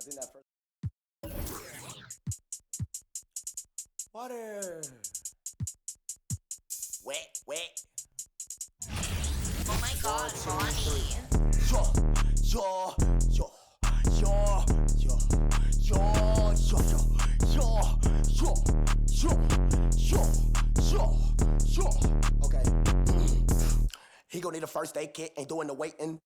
think that first. Water. Wet. Oh my God, Bonnie. Okay. He gon' need a first aid kit, ain't doing the waiting.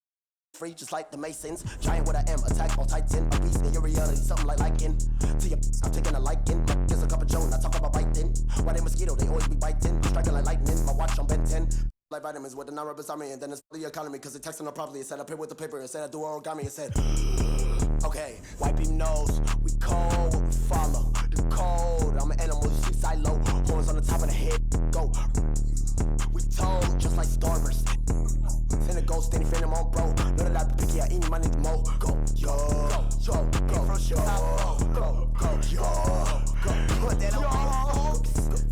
Free just like the Masons. Giant what I am, attack on Titan. A beast in your reality, something like liking. To your I'm taking a liking. Just a cup of Joan, I talk about biting. Why they mosquito, they always be biting. Striking like lightning, my watch on Ben 10. Like vitamins with the non-rubber me, and then it's the economy, cause it texted them properly. It said I pay with the paper, it said I do origami, it said okay, wipe him nose, we cold, what we follow, the code, I'm an animal, you see silo, horns on the top of the head, go, we told, just like Starburst, send a ghost, then he friend him on bro, none of that picky, I eat my need the mo, go, yo, from Chicago, go, put that on,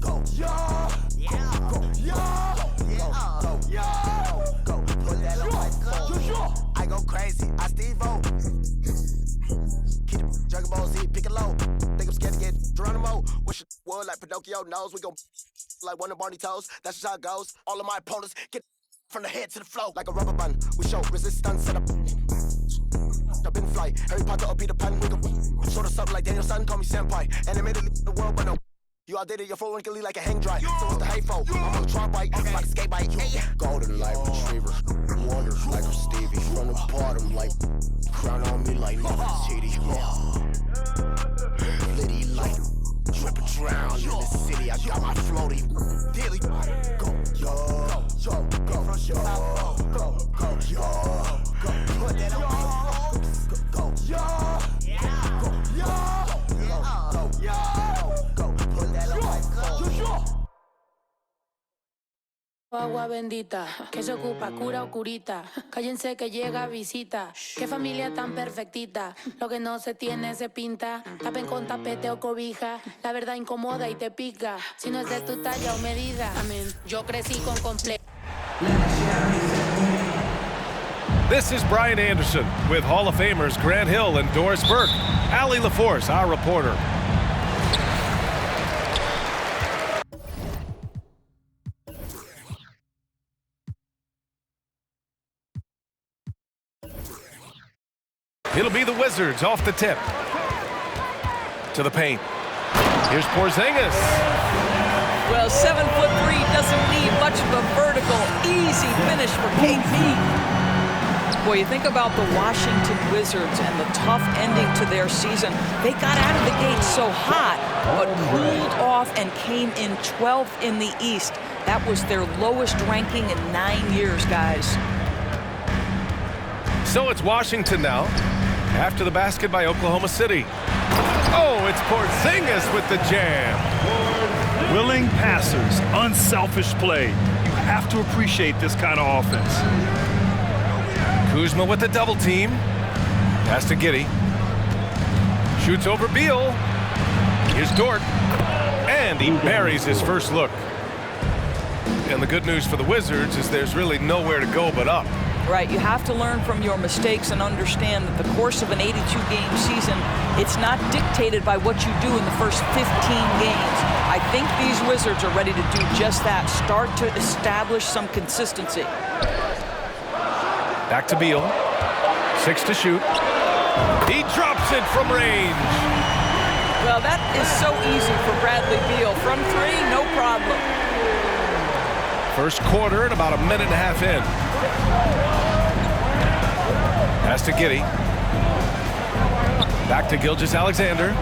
go, yo, put that on my phone. I go crazy, I Steve-O. Keep the Dragon Ball Z, pick it low. Think I'm scared to get Geronimo. Wish it would like Pinocchio knows. We gon' like one of Barney toes. That's just how it goes. All of my opponents get from the head to the flow. Like a rubber band, we show resistance. Set up in flight. Harry Potter or Peter Pan. We gon' sort of something like Daniel Son. Call me senpai. Animated the world, but no. You outdated your phone wrinkly like a hang dry. So it's the hayfo. I'm on the Tron bike, like a skate bike. Golden light retriever. Water like a Stevie. From the bottom, like crown on me like Nefertiti. Liddy like drip and drown in the city. I got my floaty daily. Go, from Chicago. Go, put that on. Go, Agua bendita, que se ocupa, cura o curita. Cállense que llega visita. Qué familia tan perfectita. Lo que no se tiene se pinta. Tapen con tapete o cobija. La verdad incomoda y te pica. Si no es de tu talla o medida. Amén. Yo crecí con complejo. This is Brian Anderson with Hall of Famers Grant Hill and Doris Burke. Allie LaForce, our reporter. It'll be the Wizards off the tip. To the paint. Here's Porzingis. Well, 7'3" doesn't need much of a vertical. Easy finish for KP. Boy, you think about the Washington Wizards and the tough ending to their season. They got out of the gate so hot, but cooled off and came in 12th in the East. That was their lowest ranking in 9 years, guys. So it's Washington now, after the basket by Oklahoma City. Oh, it's Porzingis with the jam. Willing passers, unselfish play. You have to appreciate this kind of offense. Kuzma with the double team. Pass to Giddey. Shoots over Beal. Here's Dort. And he buries his first look. And the good news for the Wizards is there's really nowhere to go but up. Right, you have to learn from your mistakes and understand that the course of an 82-game season, it's not dictated by what you do in the first 15 games. I think these Wizards are ready to do just that, start to establish some consistency. Back to Beal. 6 to shoot. He drops it from range. Well, that is so easy for Bradley Beal. From 3, no problem. First quarter and about a minute and a half in. Pass to Giddey. Back to Gilgeous-Alexander.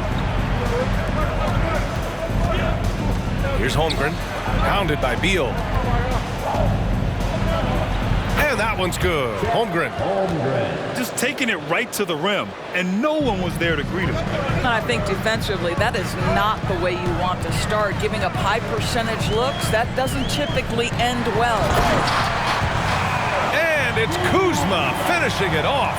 Here's Holmgren. Pounded by Beal. And that one's good. Holmgren. Just taking it right to the rim, and no one was there to greet him. And I think defensively, that is not the way you want to start. Giving up high percentage looks, that doesn't typically end well. And it's Kuzma finishing it off.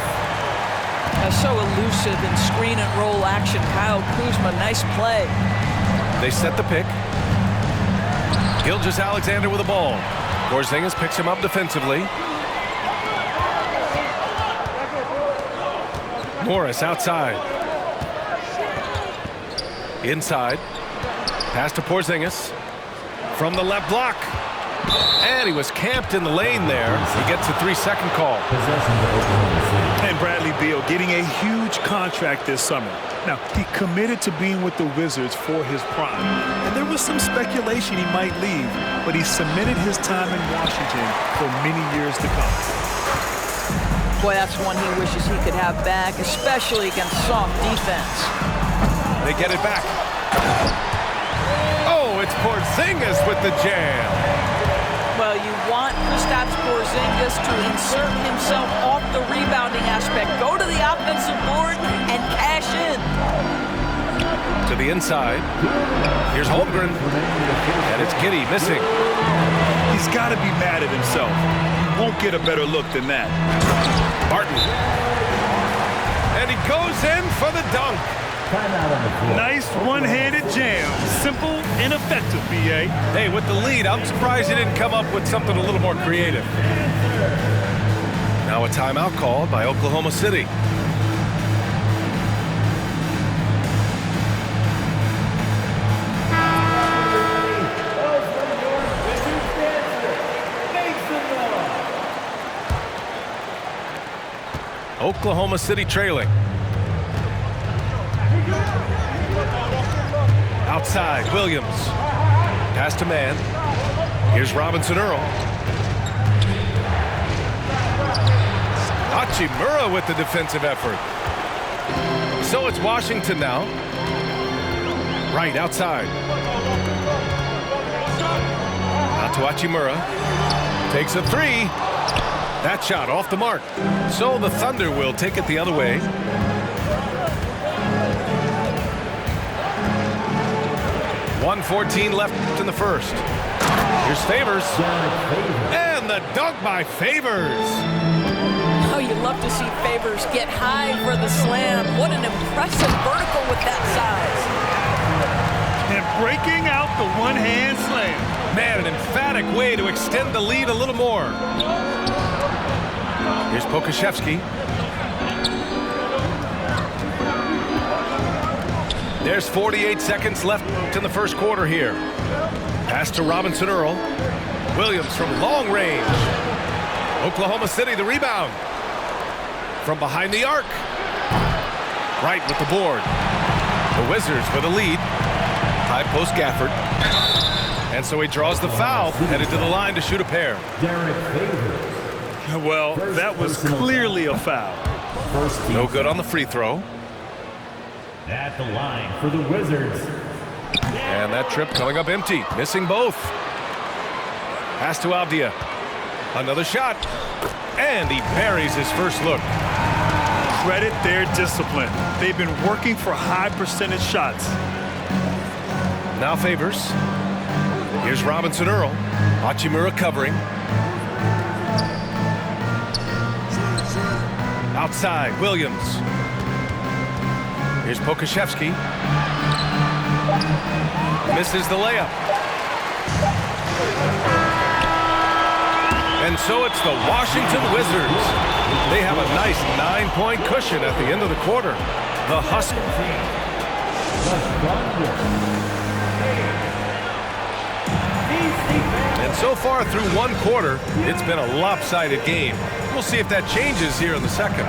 So elusive in screen and roll action. Kyle Kuzma, nice play. They set the pick. Gilgeous-Alexander with the ball. Porzingis picks him up defensively. Morris outside. Inside. Pass to Porzingis. From the left block. And he was camped in the lane there. He gets a 3-second call. And Bradley Beal getting a huge contract this summer. Now, he committed to being with the Wizards for his prime. And there was some speculation he might leave, but he cemented his time in Washington for many years to come. Boy, that's one he wishes he could have back, especially against soft defense. They get it back. Oh, it's Porzingis with the jam. Well, you want Kristaps Porzingis to insert himself off the rebounding aspect, go to the offensive board, and cash in. To the inside. Here's Holmgren. And it's Giddey missing. He's got to be mad at himself. He won't get a better look than that. Barton. And he goes in for the dunk. Nice one-handed jam. Simple and effective, B.A. Hey, with the lead, I'm surprised he didn't come up with something a little more creative. Now a timeout called by Oklahoma City. Oklahoma City trailing. Outside, Williams. Pass to man. Here's Robinson Earl. Hachimura with the defensive effort. So it's Washington now. Right outside. Out to Hachimura. Takes a three. That shot off the mark. So the Thunder will take it the other way. .114 left in the first. Here's Favors. And the dunk by Favors. Oh, you love to see Favors get high for the slam. What an impressive vertical with that size. And breaking out the one-hand slam. Man, an emphatic way to extend the lead a little more. Here's Pokusevski. There's 48 seconds left in the first quarter here. Pass to Robinson Earl. Williams from long range. Oklahoma City the rebound. From behind the arc. Right with the board. The Wizards with a lead. High post Gafford. And so he draws the foul, headed to the line to shoot a pair. Well, that was clearly a foul. No good on the free throw. At the line for the Wizards. And that trip coming up empty, missing both. Pass to Avdia. Another shot. And he buries his first look. Credit their discipline. They've been working for high percentage shots. Now Favors. Here's Robinson Earl. Hachimura covering. Outside, Williams. Here's Pokusevski. Misses the layup. And so it's the Washington Wizards. They have a nice 9-point cushion at the end of the quarter. The Huskers. And so far through one quarter, it's been a lopsided game. We'll see if that changes here in the second.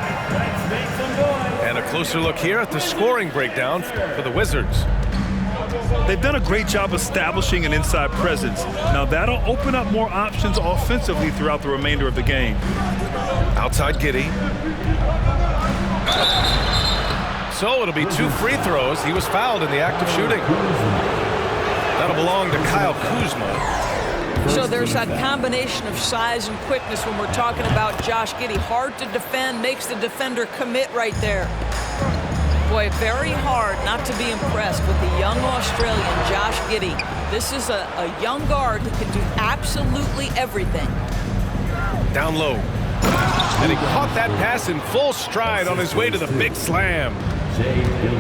And a closer look here at the scoring breakdown for the Wizards. They've done a great job establishing an inside presence. Now that'll open up more options offensively throughout the remainder of the game. Outside Giddey. So it'll be 2 free throws. He was fouled in the act of shooting. That'll belong to Kyle Kuzma. So there's that combination of size and quickness when we're talking about Josh Giddey. Hard to defend, makes the defender commit right there. Boy, very hard not to be impressed with the young Australian, Josh Giddey. This is a young guard who can do absolutely everything. Down low. And he caught that pass in full stride on his way to the big slam.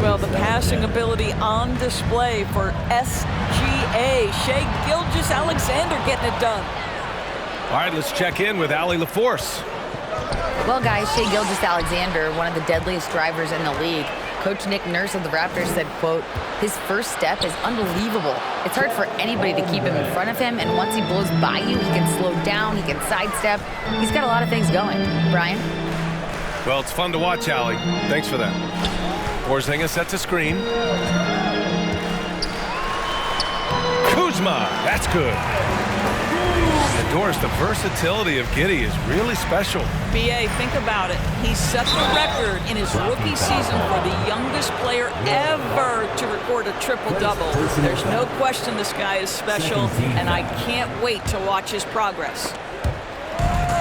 Well, the passing ability on display for SGA. Shai Gilgeous-Alexander getting it done. All right, let's check in with Allie LaForce. Well, guys, Shai Gilgeous-Alexander, one of the deadliest drivers in the league. Coach Nick Nurse of the Raptors said, quote, "His first step is unbelievable. It's hard for anybody to keep him in front of him, and once he blows by you, he can slow down, he can sidestep. He's got a lot of things going." Brian? Well, it's fun to watch, Allie. Thanks for that. Porzingis sets a screen. Kuzma, that's good. And Doris, the versatility of Giddey is really special. BA, think about it. He set the record in his rookie season for the youngest player ever to record a triple-double. There's no question this guy is special, and I can't wait to watch his progress.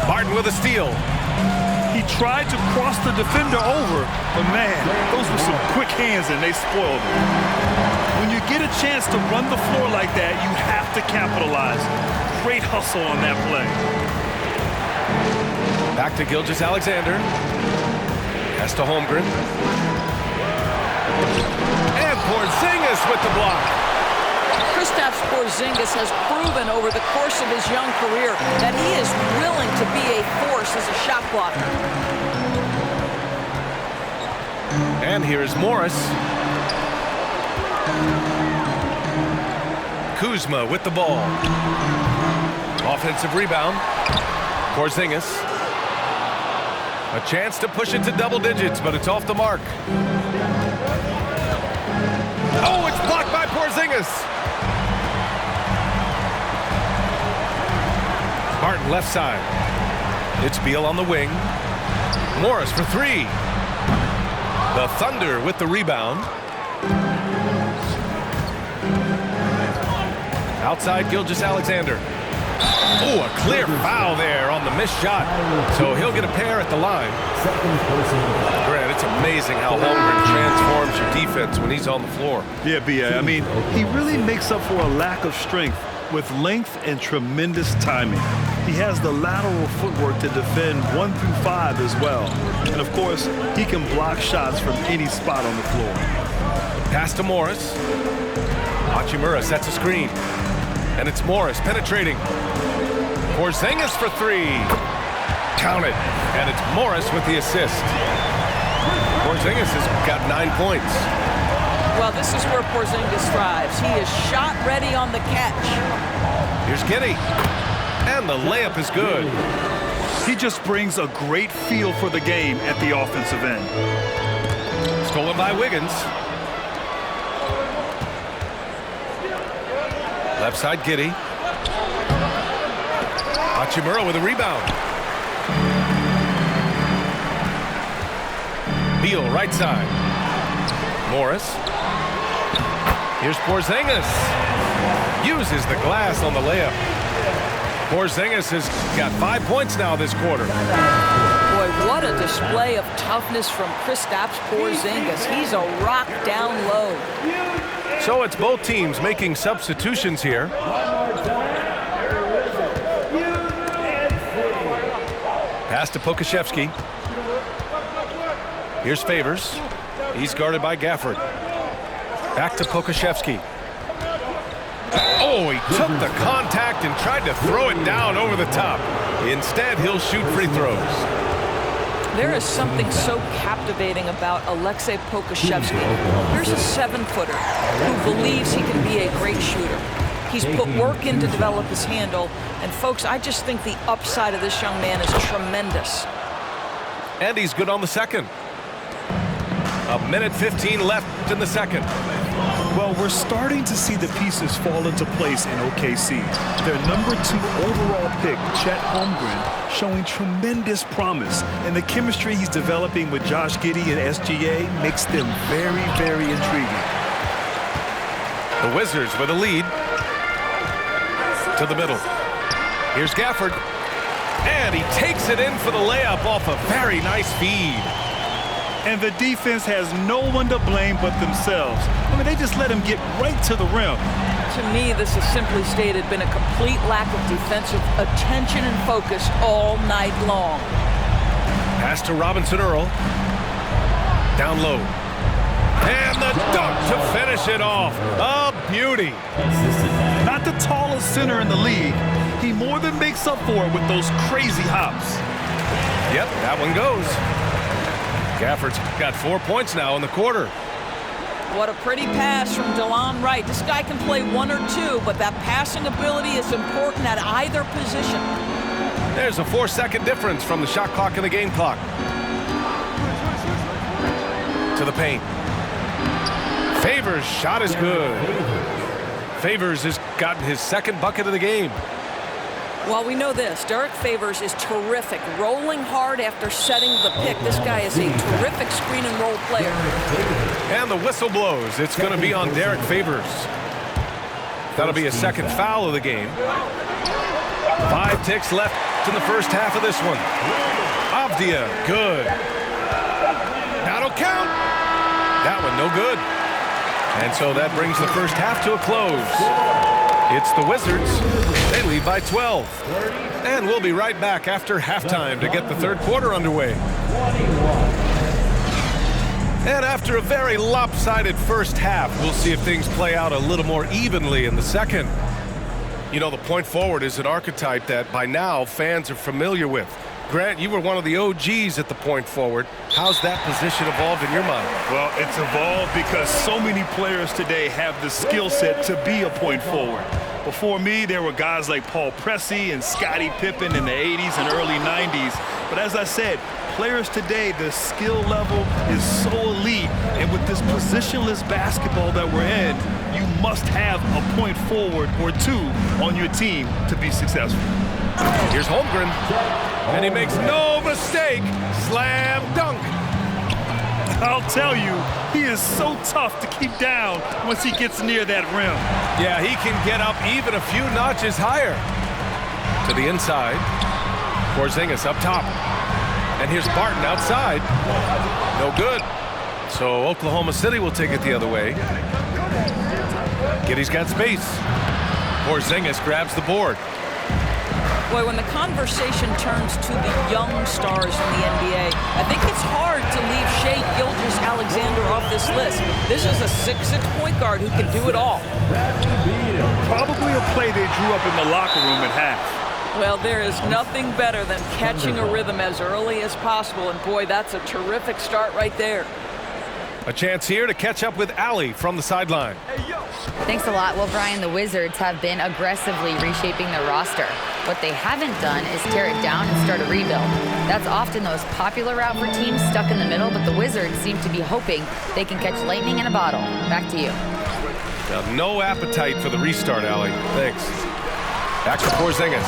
Martin with a steal. He tried to cross the defender over, but man, those were some quick hands and they spoiled him. When you get a chance to run the floor like that, you have to capitalize. Great hustle on that play. Back to Gilgeous-Alexander. Pass to Holmgren. And Porzingis with the block. Kristaps Porzingis has proven over the course of his young career that he is willing to be a force as a shot blocker. And here's Morris. Kuzma with the ball. Offensive rebound. Porzingis. A chance to push it to double digits, but it's off the mark. Oh, it's blocked by Porzingis. Martin left side. It's Beal on the wing. Morris for three. The Thunder with the rebound. Outside Gilgeous-Alexander. Oh, a clear foul there on the missed shot. So he'll get a pair at the line. Grant, it's amazing how Holmgren transforms your defense when he's on the floor. Yeah, B.A. I mean, he really makes up for a lack of strength with length and tremendous timing. He has the lateral footwork to defend 1 through 5 as well. And of course, he can block shots from any spot on the floor. Pass to Morris. Hachimura sets a screen. And it's Morris penetrating. Porzingis for three. Count it. And it's Morris with the assist. Porzingis has got 9 points. Well, this is where Porzingis thrives. He is shot ready on the catch. Here's Giddey. And the layup is good. He just brings a great feel for the game at the offensive end. Stolen by Wiggins. Left side, Giddey. Hachimura with a rebound. Beal, right side. Morris. Here's Porzingis. Uses the glass on the layup. Porzingis has got 5 points now this quarter. Boy, what a display of toughness from Kristaps Porzingis. He's a rock down low. So it's both teams making substitutions here. Pass to Pokusevski. Here's Favors. He's guarded by Gafford. Back to Pokusevski. Oh, he took the contact and tried to throw it down over the top. Instead, he'll shoot free throws. There is something so captivating about Aleksej Pokusevski. Here's a 7-footer who believes he can be a great shooter. He's put work in to develop his handle. And folks, I just think the upside of this young man is tremendous. And he's good on the second. 1:15 left in the second. Well, we're starting to see the pieces fall into place in OKC. Their #2 overall pick, Chet Holmgren, showing tremendous promise. And the chemistry he's developing with Josh Giddey and SGA makes them very, very intriguing. The Wizards with a lead. To the middle. Here's Gafford. And he takes it in for the layup off a very nice feed. And the defense has no one to blame but themselves. I mean, they just let him get right to the rim. To me, this has simply stated been a complete lack of defensive attention and focus all night long. Pass to Robinson Earl. Down low. And the dunk to finish it off. A beauty. Not the tallest center in the league. He more than makes up for it with those crazy hops. Yep, that one goes. Gafford's got 4 points now in the quarter. What a pretty pass from DeLon Wright. This guy can play 1 or 2, but that passing ability is important at either position. There's a 4-second difference from the shot clock and the game clock. To the paint. Favors' shot is good. Favors has gotten his second bucket of the game. Well, we know this. Derek Favors is terrific, rolling hard after setting the pick. This guy is a terrific screen and roll player. And the whistle blows. It's going to be on Derek Favors. That'll be a second foul of the game. 5 ticks left in the first half of this one. Avdia, good. That'll count. That one, no good. And so that brings the first half to a close. It's the Wizards. They lead by 12. And we'll be right back after halftime to get the third quarter underway. And after a very lopsided first half, we'll see if things play out a little more evenly in the second. You know, the point forward is an archetype that by now fans are familiar with. Grant, you were one of the OGs at the point forward. How's that position evolved in your mind? Well, it's evolved because so many players today have the skill set to be a point forward. Before me, there were guys like Paul Pressey and Scottie Pippen in the 80s and early 90s. But as I said, players today, the skill level is so elite. And with this positionless basketball that we're in, you must have a point forward or 2 on your team to be successful. Here's Holmgren, and he makes no mistake. Slam dunk. I'll tell you, he is so tough to keep down once he gets near that rim. Yeah, he can get up even a few notches higher. To the inside. Porzingis up top. And here's Barton outside. No good. So Oklahoma City will take it the other way. Giddey's got space. Porzingis grabs the board. Boy, when the conversation turns to the young stars in the NBA, I think it's hard to leave Shai Gilgeous-Alexander off this list. This is a 6'6" point guard who can do it all. Probably a play they drew up in the locker room at half. Well, there is nothing better than catching a rhythm as early as possible, and boy, that's a terrific start right there. A chance here to catch up with Allie from the sideline. Thanks a lot. Well, Brian, the Wizards have been aggressively reshaping their roster. What they haven't done is tear it down and start a rebuild. That's often the most popular route for teams stuck in the middle, but the Wizards seem to be hoping they can catch lightning in a bottle. Back to you. Now, no appetite for the restart, Allie. Thanks. Back to Porzingis.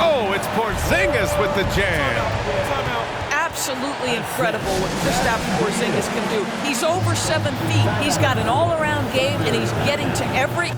Oh, it's Porzingis with the jam. Absolutely incredible what Kristaps Porzingis can do. He's over 7 feet. He's got an all-around game, and he's getting to every